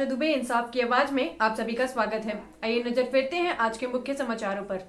आशा दुबे इंसाफ की आवाज में आप सभी का स्वागत है। आइए नजर फेरते हैं आज के मुख्य समाचारों पर।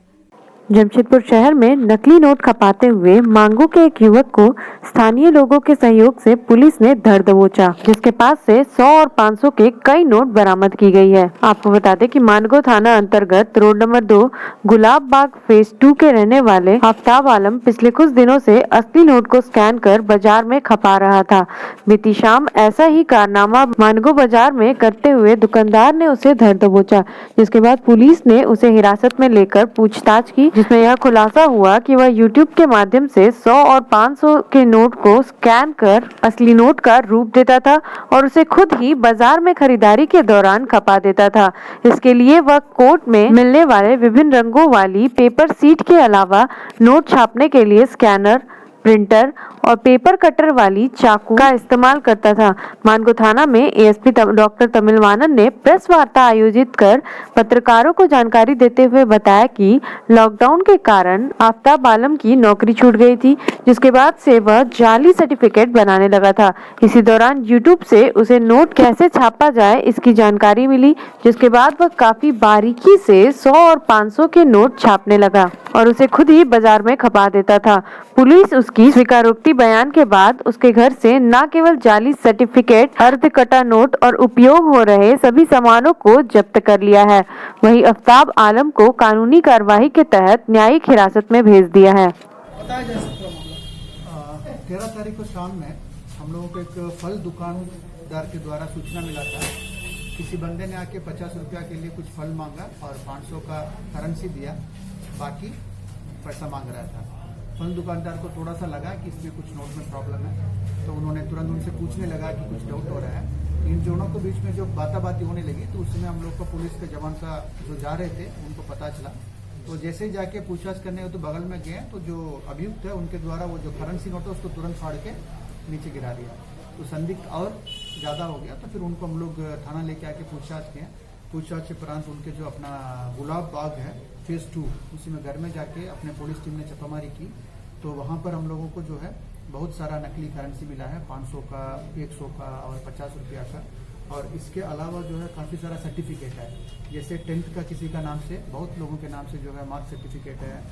जमशेदपुर शहर में नकली नोट खपाते हुए मांगू के एक युवक को स्थानीय लोगों के सहयोग से पुलिस ने धर दबोचा, जिसके पास से 100 और 500 के कई नोट बरामद की गई है। आपको बता दें कि मानगो थाना अंतर्गत road number 2 Gulab Bagh phase 2 के रहने वाले आफ्ताब आलम पिछले कुछ दिनों से असली नोट को स्कैन कर बाजार में खपा रहा था। बीती शाम ऐसा ही कारनामा मानगो बाजार में करते हुए दुकानदार ने उसे धर दबोचा, जिसके बाद पुलिस ने उसे हिरासत में लेकर पूछताछ की, जिसमें यह खुलासा हुआ कि वह YouTube के माध्यम से 100 और 500 के नोट को स्कैन कर असली नोट का रूप देता था और उसे खुद ही बाजार में खरीदारी के दौरान खपा देता था। इसके लिए वह कोर्ट में मिलने वाले विभिन्न रंगों वाली पेपर सीट के अलावा नोट छापने के लिए स्कैनर, प्रिंटर और पेपर कटर वाली चाकू का इस्तेमाल करता था। मानगो थाना में एएसपी डॉक्टर तमिलवानन ने प्रेस वार्ता आयोजित कर पत्रकारों को जानकारी देते हुए बताया कि लॉकडाउन के कारण आफ्ताब आलम की नौकरी छूट गई थी, जिसके बाद से वह जाली सर्टिफिकेट बनाने लगा था। इसी दौरान यूट्यूब से उसे नोट कैसे छापा जाए इसकी जानकारी मिली, जिसके बाद वह काफी बारीकी से 100 और 500 के नोट छापने लगा और उसे खुद ही बाजार में खपा देता था। पुलिस उसकी स्वीकारोक्ति बयान के बाद उसके घर से न केवल जाली सर्टिफिकेट, अर्ध कटा नोट और उपयोग हो रहे सभी सामानों को जब्त कर लिया है। वहीं आफ्ताब आलम को कानूनी कार्रवाई के तहत न्यायिक हिरासत में भेज दिया है। 13 तारीख को शाम में हम लोगों को एक फल दुकानदार के द्वारा सूचना मिला था। किसी बंदे ने आके 50 रुपया के लिए कुछ फल मांगा और 500 का करेंसी दिया, बाकी पैसा मांग रहा था। फल दुकानदार को थोड़ा सा लगा कि इसमें कुछ नोट में प्रॉब्लम है, तो उन्होंने तुरंत उनसे पूछने लगा कि कुछ डाउट हो रहा है। इन दोनों के बीच में जो बाताबाती होने लगी तो उसमें हम लोग को पुलिस के जवान का जो जा रहे थे उनको पता चला, तो जैसे ही जाके पूछताछ करने तो बगल में गए तो जो अभियुक्त है उनके द्वारा वो जो करेंसी नोट है उसको तुरंत फाड़ के नीचे गिरा दिया। तो संदिग्ध और ज़्यादा हो गया, तो फिर उनको हम लोग थाना लेके आके पूछताछ किए। पूछताछ के उपरांत उनके जो अपना गुलाब बाग है फेज 2 उसी में घर में जाके अपने पुलिस टीम ने छापामारी की, तो वहाँ पर हम लोगों को जो है बहुत सारा नकली करेंसी मिला है, 500 का, 100 का और 50 रुपया का। और इसके अलावा जो है काफ़ी सारा सर्टिफिकेट है, जैसे 10th का किसी का नाम से, बहुत लोगों के नाम से जो है मार्क सर्टिफिकेट है,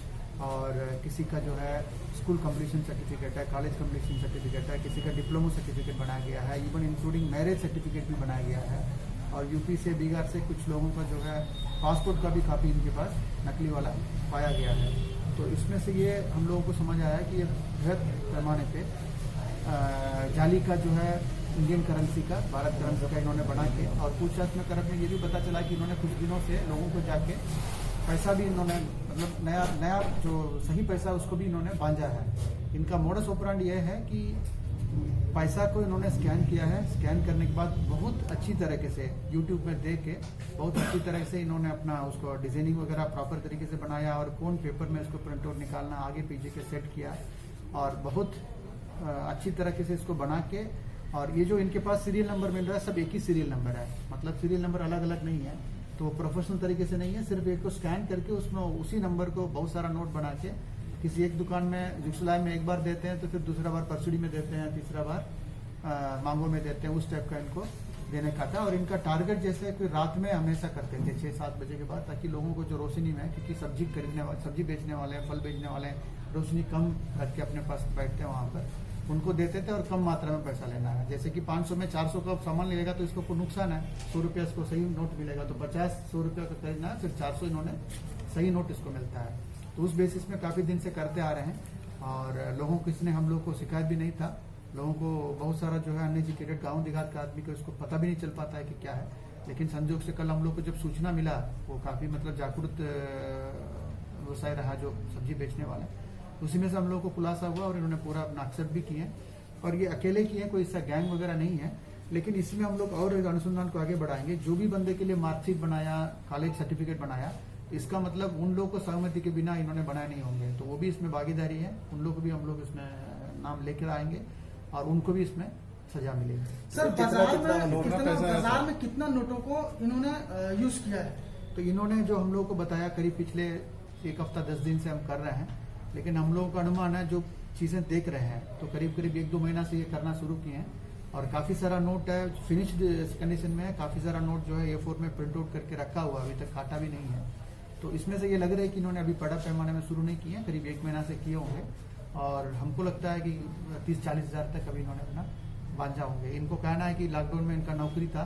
और किसी का जो है स्कूल कंप्लीशन सर्टिफिकेट है, कॉलेज कंप्लीशन सर्टिफिकेट है, किसी का डिप्लोमा सर्टिफिकेट बनाया गया है, इवन इंक्लूडिंग मैरिज सर्टिफिकेट भी बनाया गया है। और यूपी से, बिहार से कुछ लोगों का जो है पासपोर्ट का भी काफ़ी इनके पास नकली वाला पाया गया है। तो इसमें से ये हम लोगों को समझ आया कि ये बृहद पैमाने पे जाली का जो है इंडियन करेंसी का, भारत करेंसी का इन्होंने बना के, और पूछताछ में करने में ये भी पता चला कि इन्होंने कुछ दिनों से लोगों को जाके पैसा भी इन्होंने, मतलब नया जो सही पैसा उसको भी इन्होंने बांधा है। इनका मोडस ऑपरेंडी ये है कि पैसा को इन्होंने स्कैन किया है, स्कैन करने के बाद बहुत अच्छी तरीके से YouTube में देख के बहुत अच्छी तरह से इन्होंने अपना उसको डिजाइनिंग वगैरह प्रॉपर तरीके से बनाया और कौन पेपर में इसको प्रिंट आउट निकालना, आगे पीछे के सेट किया और बहुत अच्छी तरीके से इसको बना के, और ये जो इनके पास सीरियल नंबर मिल रहा है सब एक ही सीरियल नंबर है, मतलब सीरियल नंबर अलग अलग नहीं है, तो प्रोफेशनल तरीके से नहीं है, सिर्फ एक को स्कैन करके उसमें उसी नंबर को बहुत सारा नोट बना के किसी एक दुकान में जुगसलाई में एक बार देते हैं, तो फिर दूसरा बार परसुड़ी में देते हैं, तीसरा बार मांगो में देते हैं, उस टाइप का इनको देने का था। और इनका टारगेट जैसे कि रात में हमेशा करते थे 6-7 बजे के बाद, ताकि लोगों को जो रोशनी में, क्योंकि सब्जी खरीदने वाले, सब्जी बेचने वाले हैं, फल बेचने वाले हैं, रोशनी कम रख के अपने पास बैठते हैं वहाँ पर, उनको देते थे और कम मात्रा में पैसा लेना है। जैसे कि 500 में 400 का सामान लेगा तो इसको कोई नुकसान है, 100 रुपया इसको सही नोट मिलेगा, तो 50-100 रुपया का खरीदना है, फिर 400 इन्होंने सही नोट इसको मिलता है। तो उस बेसिस में काफ़ी दिन से करते आ रहे हैं और लोगों को इसने, हम लोग को शिकायत भी नहीं था। लोगों को बहुत सारा जो है अनएजुकेटेड गाँव देहात का आदमी को इसको पता भी नहीं चल पाता है कि क्या है, लेकिन संजोग से कल हम लोग को जब सूचना मिला, वो काफ़ी मतलब जागरूक व्यवसाय रहा जो सब्जी बेचने वाले, उसी में से हम लोग को खुलासा हुआ और इन्होंने पूरा अपना एक्सेप्ट भी किए। और ये अकेले किए, कोई इसका गैंग वगैरह नहीं है, लेकिन इसमें हम लोग और अनुसंधान को आगे बढ़ाएंगे। जो भी बंदे के लिए मार्कशीट बनाया, कॉलेज सर्टिफिकेट बनाया, इसका मतलब उन लोगों को सहमति के बिना इन्होंने बनाए नहीं होंगे, तो वो भी इसमें भागीदारी है, उन लोग को भी हम लोग इसमें नाम लेकर आएंगे और उनको भी इसमें सजा मिलेगी। सर बाजार में कितना नोटों को इन्होंने यूज किया है? तो इन्होंने जो हम लोग को बताया, करीब पिछले 1 हफ्ता 10 दिन से हम कर रहे हैं, लेकिन हम लोगों का अनुमान है, जो चीज़ें देख रहे हैं, तो करीब 1-2 महीना से ये करना शुरू किए हैं और काफ़ी सारा नोट है फिनिश्ड कंडीशन में है। काफ़ी सारा नोट जो है A4 में प्रिंट आउट करके रखा हुआ, अभी तक काटा भी नहीं है। तो इसमें से ये लग रहा है कि इन्होंने अभी बड़ा पैमाने में शुरू नहीं किए हैं, करीब 1 महीना से किए होंगे। और हमको लगता है कि 30-40 हज़ार तक अभी इन्होंने अपना बांधा होंगे। इनको कहना है कि लॉकडाउन में इनका नौकरी था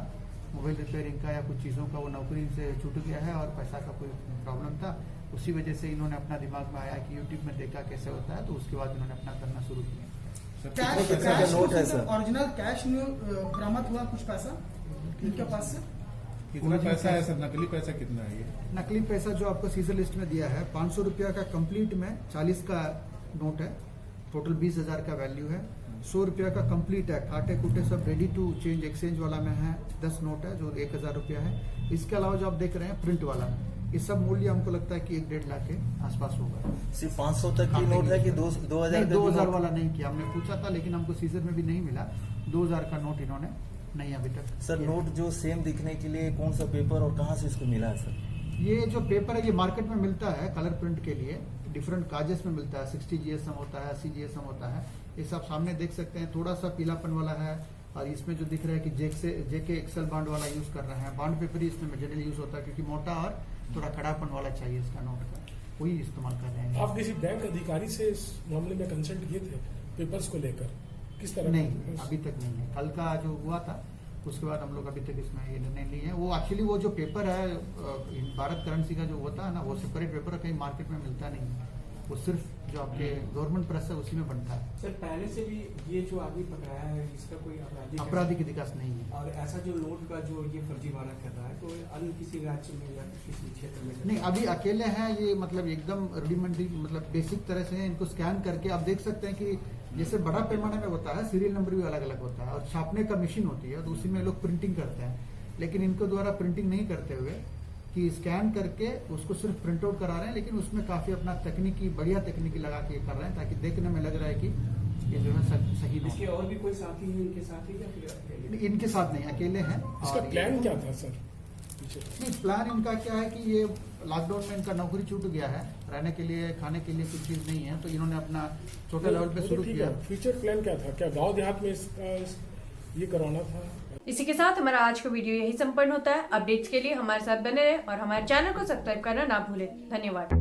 मोबाइल रिपेयरिंग का या कुछ चीज़ों का, वो नौकरी से छूट गया है और पैसा का कोई प्रॉब्लम था। उसी वजह से इन्होंने अपना दिमाग में आया कि यूट्यूब में देखा कैसे होता है, तो उसके बाद इन्होंने अपना करना शुरू किया। ओरिजिनल कैश बरामद हुआ कुछ पैसा इनके पास से? कितना पैसा है सर? नकली पैसा कितना है ये? नकली पैसा जो आपको सीजर लिस्ट में दिया है 500 रुपया का कंप्लीट में 40 का नोट है, टोटल 20,000 का वैल्यू है। 100 रुपया का कंप्लीट है, काटे कूटे सब रेडी टू चेंज एक्सचेंज वाला में है 10 नोट है जो 1,000 रुपया है। इसके अलावा जो आप देख रहे हैं प्रिंट वाला, ये सब मूल्य हमको लगता है कि 1-1.5 लाख के आसपास होगा। सिर्फ 500 तक की नोट है कि 2,000? 2,000 वाला नहीं किया हमने, पूछा था लेकिन हमको सीजर में भी नहीं मिला। 2,000 का नोट इन्होंने नहीं अभी तक। सर नोट जो सेम दिखने के लिए कौन सा पेपर और कहाँ से इसको मिला है सर? ये जो पेपर है ये मार्केट में मिलता है कलर प्रिंट के लिए, डिफरेंट कागज में मिलता है। 60 GSM होता है, 80 GSM होता है। ये सब सामने देख सकते हैं, थोड़ा सा पीलापन वाला है। और इसमें जो दिख रहा है कि जेके एक्सेल बॉन्ड वाला यूज कर रहे हैं। बॉन्ड पेपर ही इसमें जनरली यूज होता है क्योंकि मोटा और थोड़ा कड़ापन वाला चाहिए इसका नोट का, वही इस्तेमाल कर रहे हैं। आप किसी बैंक अधिकारी से इस मामले में कंसल्ट किए थे पेपर्स को लेकर? किस तरह? नहीं, अभी तक नहीं है। कल का जो हुआ था उसके बाद हम लोग अभी तक इसमें ये निर्णय लिए हैं। वो एक्चुअली वो जो पेपर है भारत करेंसी का जो होता है ना, वो सेपरेट पेपर कहीं मार्केट में मिलता नहीं है। वो सिर्फ जो आपके गवर्नमेंट प्रेस है उसी में बनता है। सर पहले से भी ये जो आदमी पकड़ाया है इसका कोई आपराधिक विकास नहीं है। और ऐसा जो नोट का जो ये फर्जीवाड़ा कर रहा है तो अन्य किसी राज्य में या किसी क्षेत्र में नहीं, अभी अकेले हैं ये, मतलब एकदम रूडिमेंट्री, मतलब बेसिक तरह से इनको स्कैन करके आप देख सकते हैं कि जैसे बड़ा पैमाने में होता है सीरियल नंबर भी अलग अलग होता है और छापने का मशीन होती है तो उसी में लोग प्रिंटिंग करते हैं। लेकिन इनको द्वारा प्रिंटिंग नहीं करते हुए कि स्कैन करके उसको सिर्फ प्रिंट आउट करा रहे हैं, लेकिन उसमें काफी अपना तकनीकी बढ़िया तकनीकी लगा के कर रहे हैं ताकि देखने में लग रहा है कि ये जो है सही नहीं। इसके और भी कोई साथी है इनके साथ ही या फिर इनके साथ नहीं, अकेले हैं। इसका प्लान क्या था सर? नहीं, प्लान इनका क्या है कि ये लॉकडाउन में इनका नौकरी छूट गया है, रहने के लिए खाने के लिए कुछ चीज नहीं है, तो इन्होंने अपना छोटे लेवल पे शुरू किया। फ्यूचर प्लान क्या था? क्या गांव देहात में ये करवाना था? इसी के साथ हमारा आज का वीडियो यही संपन्न होता है। अपडेट्स के लिए हमारे साथ बने रहें और हमारे चैनल को सब्सक्राइब करना ना भूलें। धन्यवाद।